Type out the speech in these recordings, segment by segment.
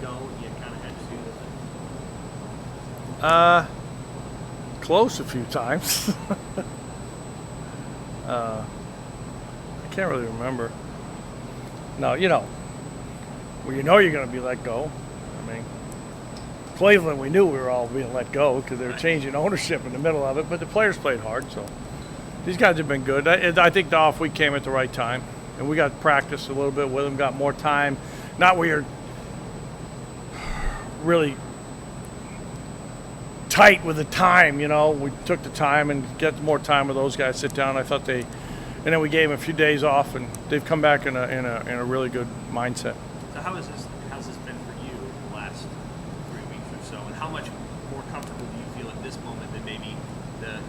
go and you kind of had to do with it? Close a few times. I can't really remember. No, well, you know you're going to be let go. I mean, Cleveland, we knew we were all being let go because they were changing ownership in the middle of it, but the players played hard, so these guys have been good. I think the off week came at the right time, and we got practice a little bit with them, got more time. Not where you're really tight with the time, We took the time and get more time with those guys, sit down. I thought and then we gave them a few days off, and they've come back in a really good mindset. So how's this been for you in the last 3 weeks or so, and how much more comfortable do you feel at this moment than maybe the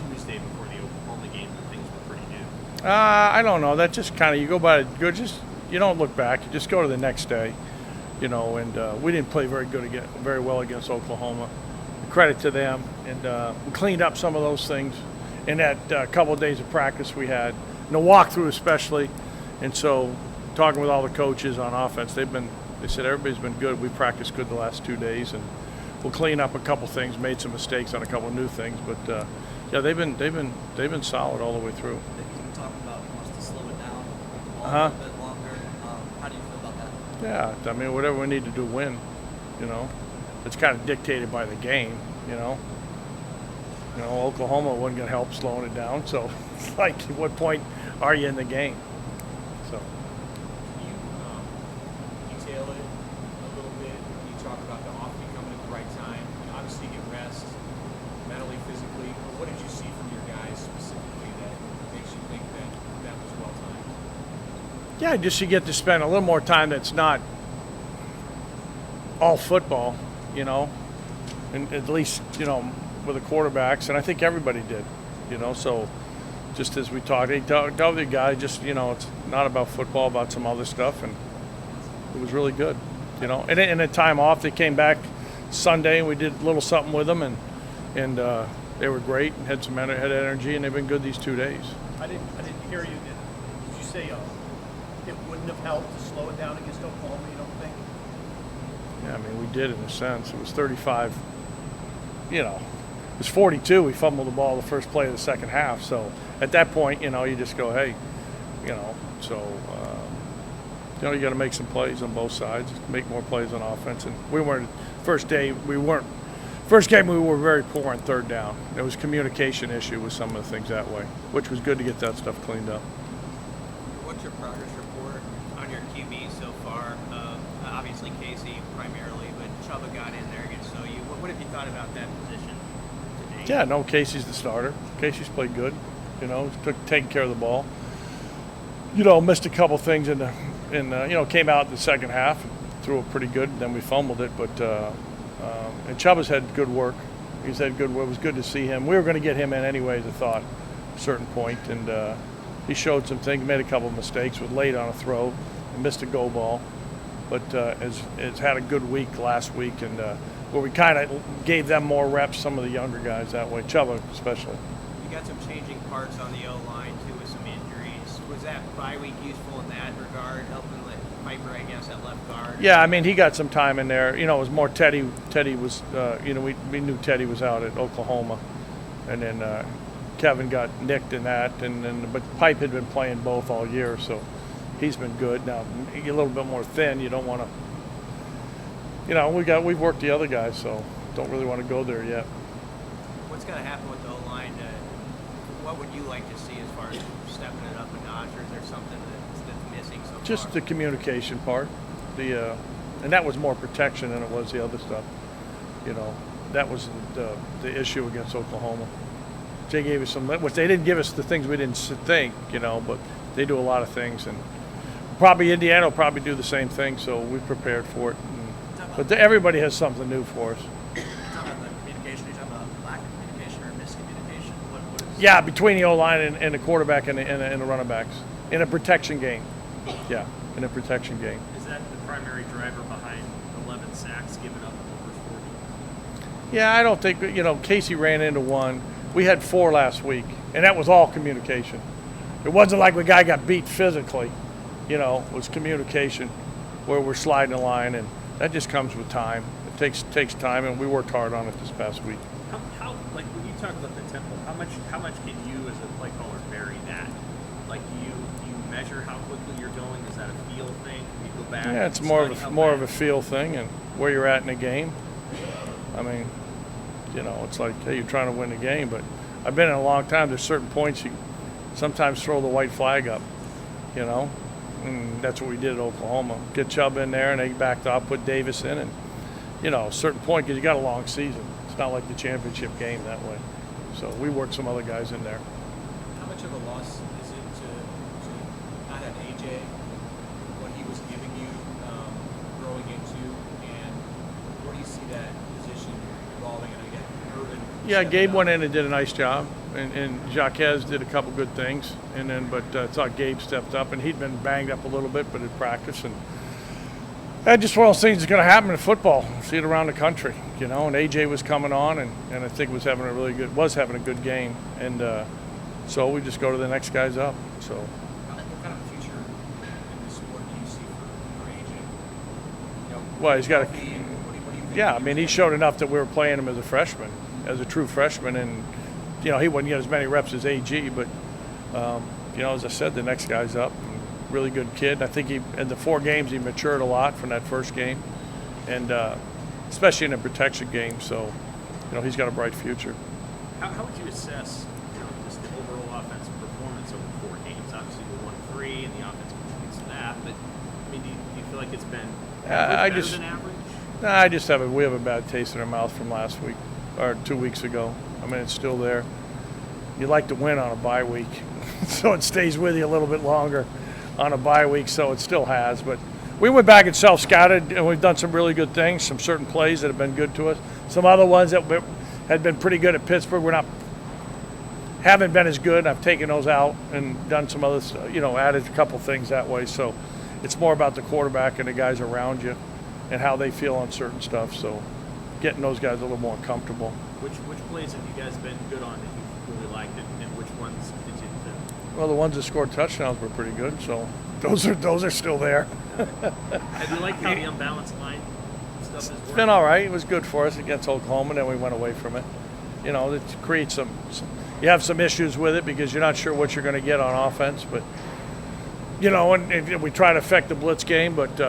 Tuesday before the Oklahoma game when things were pretty new? I don't know. That just kind of you go by you don't look back. You just go to the next day, And we didn't play very well against Oklahoma. Credit to them, and we cleaned up some of those things in that couple of days of practice we had, and the walkthrough especially. And so, talking with all the coaches on offense, they said everybody's been good. We practiced good the last 2 days, and we'll clean up a couple things. Made some mistakes on a couple of new things, but yeah, they've been solid all the way through. You talking about wants to slow it down a little bit longer. How do you feel about that? Yeah, I mean, whatever we need to do, win. It's kind of dictated by the game. Oklahoma wasn't going to help slowing it down. So, at what point are you in the game? So. Can you detail it a little bit when you talk about the off week coming at the right time? Obviously, you get rest mentally, physically. But what did you see from your guys specifically that makes you think that was well timed? Yeah, just you get to spend a little more time that's not all football, and at least, with the quarterbacks, and I think everybody did, so just as we talked, tell the guy, it's not about football, about some other stuff, and it was really good, and in a time off, they came back Sunday, and we did a little something with them, and they were great, and had energy, and they've been good these 2 days. I didn't hear you. Did you say it wouldn't have helped to slow it down against Oklahoma, you don't think? Yeah, I mean, we did in a sense. It was 35, it was 42. We fumbled the ball the first play of the second half. So at that point, you just go, hey, so, you got to make some plays on both sides, make more plays on offense. And first game, we were very poor on third down. There was communication issue with some of the things that way, which was good to get that stuff cleaned up. What's your progress report on your QB so far? Obviously Casey primarily, but Chuba got in there against OU. What have you thought about that position today? Yeah, no, Casey's the starter. Casey's played good, taking care of the ball. Missed a couple things came out in the second half, threw it pretty good, and then we fumbled it. But and Chuba's had good work. He's had good work. It was good to see him. We were going to get him in anyways, I thought, at a certain point, and he showed some things, made a couple of mistakes, was late on a throw, and missed a go ball. But has had a good week last week, and where we kind of gave them more reps, some of the younger guys that way, Chuba especially. You got some changing parts on the O-line, too, with some injuries. Was that bye week useful in that regard, helping let Piper, I guess, at left guard? Yeah, I mean, he got some time in there. It was more Teddy. Teddy was, we knew Teddy was out at Oklahoma, and then Kevin got nicked in that, but Pipe had been playing both all year, so he's been good. Now, you're a little bit more thin. You don't want to, we've worked the other guys, so don't really want to go there yet. What's going to happen with the O-line? What would you like to see as far as stepping it up a notch, or is there something that's missing so far? Just the communication part. And that was more protection than it was the other stuff. That was the issue against Oklahoma. They gave us which they didn't give us the things we didn't think, but they do a lot of things, and probably Indiana will probably do the same thing, so we prepared for it. But everybody has something new for us. You're talking about the communication, you're talking about lack of communication or miscommunication? What is Yeah, between the O-line and the quarterback and the running backs in a protection game. Yeah, in a protection game. Is that the primary driver behind 11 sacks given up in the first 40? Yeah, I don't think, Casey ran into one. We had 4 last week, and that was all communication. It wasn't like the guy got beat physically, it was communication where we're sliding the line, and that just comes with time. It takes time, and we worked hard on it this past week. How like when you talk about the tempo, how much can you as a play caller vary that? Like do you measure how quickly you're going? Is that a feel thing? Can you go back? Yeah, it's more of a feel thing and where you're at in the game. I mean, it's like, hey, you're trying to win the game, but I've been in a long time. There's certain points you sometimes throw the white flag up, and that's what we did at Oklahoma. Get Chubb in there, and they backed off, put Davis in, and a certain point because you got a long season. It's not like the championship game that way. So we worked some other guys in there. How much of a loss is it to not have AJ, what he was giving you growing into, and where do you see that position evolving? And again, Urban. Yeah, Gabe went in and did a nice job, and Jacques did a couple good things, but I thought Gabe stepped up, and he'd been banged up a little bit, but in practice, and that just one of those things that's going to happen in football. See it around the country, and AJ was coming on, and I think was having a good game, and so we just go to the next guys up. So. What kind of future in this sport do you see for AJ? Well, he's got a. What do you think? Yeah, I mean, he showed enough that we were playing him as a freshman, as a true freshman, and he wouldn't get as many reps as AG, but as I said, the next guy's up. Really good kid. I think in the 4 games he matured a lot from that first game, and especially in a protection game. So, he's got a bright future. How would you assess just the overall offensive performance over 4 games? Obviously, we won 3, and the offense contributes to that. But I mean, do you feel like it's been better than average? I just we have a bad taste in our mouth from last week or 2 weeks ago. I mean, it's still there. You like to win on a bye week, so it stays with you a little bit longer on a bye week, so it still has. But we went back and self-scouted, and we've done some really good things, some certain plays that have been good to us. Some other ones that had been pretty good at Pittsburgh haven't been as good. I've taken those out and done some other, added a couple things that way. So it's more about the quarterback and the guys around you and how they feel on certain stuff. So getting those guys a little more comfortable. Which plays have you guys been good on that you've really liked, and which ones did you? Well, the ones that scored touchdowns were pretty good, so those are still there. Have you liked how the unbalanced line stuff is working? It's been all right. It was good for us against Oklahoma, and then we went away from it. It creates some you have some issues with it because you're not sure what you're going to get on offense, but and we try to affect the blitz game, but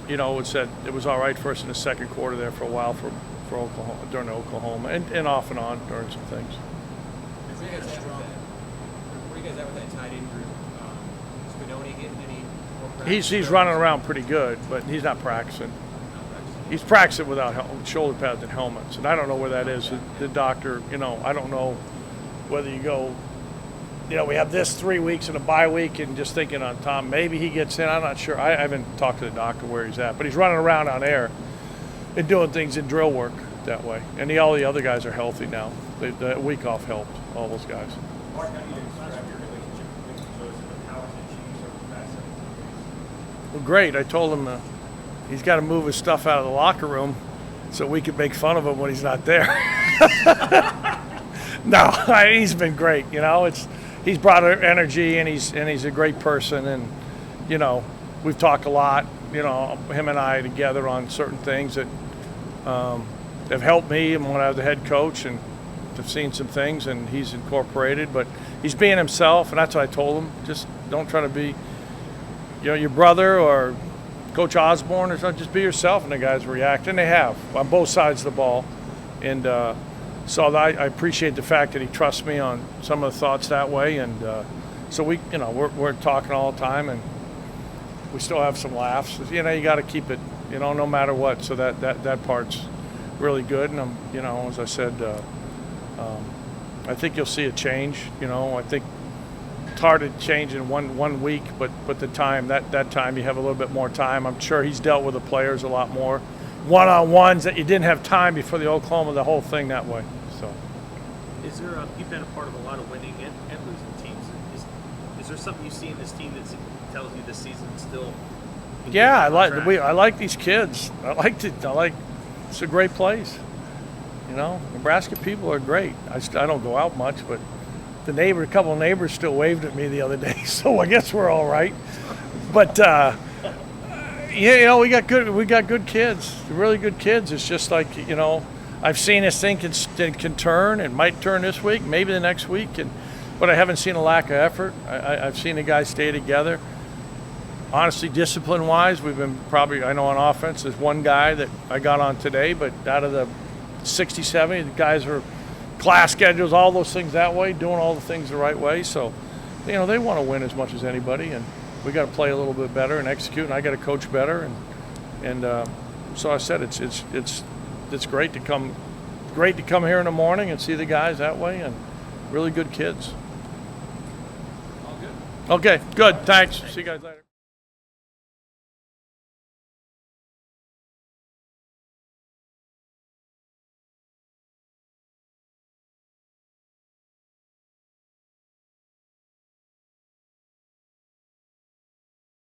it was all right for us in the second quarter there for a while for Oklahoma during Oklahoma and off and on during some things. Where you guys at with that tight end group? Spinoni getting any more practice? He's running around pretty good, but he's not practicing. He's practicing without shoulder pads and helmets, and I don't know where that is. The doctor, I don't know whether you go. We have this 3 weeks and a bye week, and just thinking on Tom, maybe he gets in. I'm not sure. I haven't talked to the doctor where he's at, but he's running around on air and doing things in drill work that way. And all the other guys are healthy now. The week off helped all those guys. Mark, how do you describe your relationship with Joseph, and how has it changed over the past 17 years? Well, great. I told him he's got to move his stuff out of the locker room so we can make fun of him when he's not there. No, he's been great. He's brought energy, and he's a great person, and we've talked a lot. Him and I together on certain things that have helped me, and when I was the head coach, and I've seen some things, and he's incorporated. But he's being himself, and that's what I told him. Just don't try to be, your brother or Coach Osborne or something. Just be yourself, and the guys react, and they have on both sides of the ball. And so I appreciate the fact that he trusts me on some of the thoughts that way. And so we're talking all the time, and we still have some laughs. You got to keep it, no matter what. So that part's really good. And as I said, I think you'll see a change. I think it's hard to change in one week, but the time that time you have a little bit more time. I'm sure he's dealt with the players a lot more, one-on-ones that you didn't have time before the Oklahoma, the whole thing that way. So, is there you've been a part of a lot of winning and losing teams. Is there something you see in this team that tells you this season's still? Yeah, I like these kids. I like it's a great place. Nebraska people are great. I don't go out much, but a couple of neighbors still waved at me the other day, so I guess we're all right. But Yeah, we got good kids, really good kids. It's just like, I've seen this thing can turn and might turn this week, maybe the next week, but I haven't seen a lack of effort. I've seen the guys stay together. Honestly, discipline-wise, we've been I know on offense, there's one guy that I got on today, but out of the 60, 70, the guys are class schedules, all those things that way, doing all the things the right way. So, they want to win as much as anybody, and we got to play a little bit better and execute, and I got to coach better. And so I said it's great to come here in the morning and see the guys that way, and really good kids. All good. Okay, good. Thanks. See you guys later.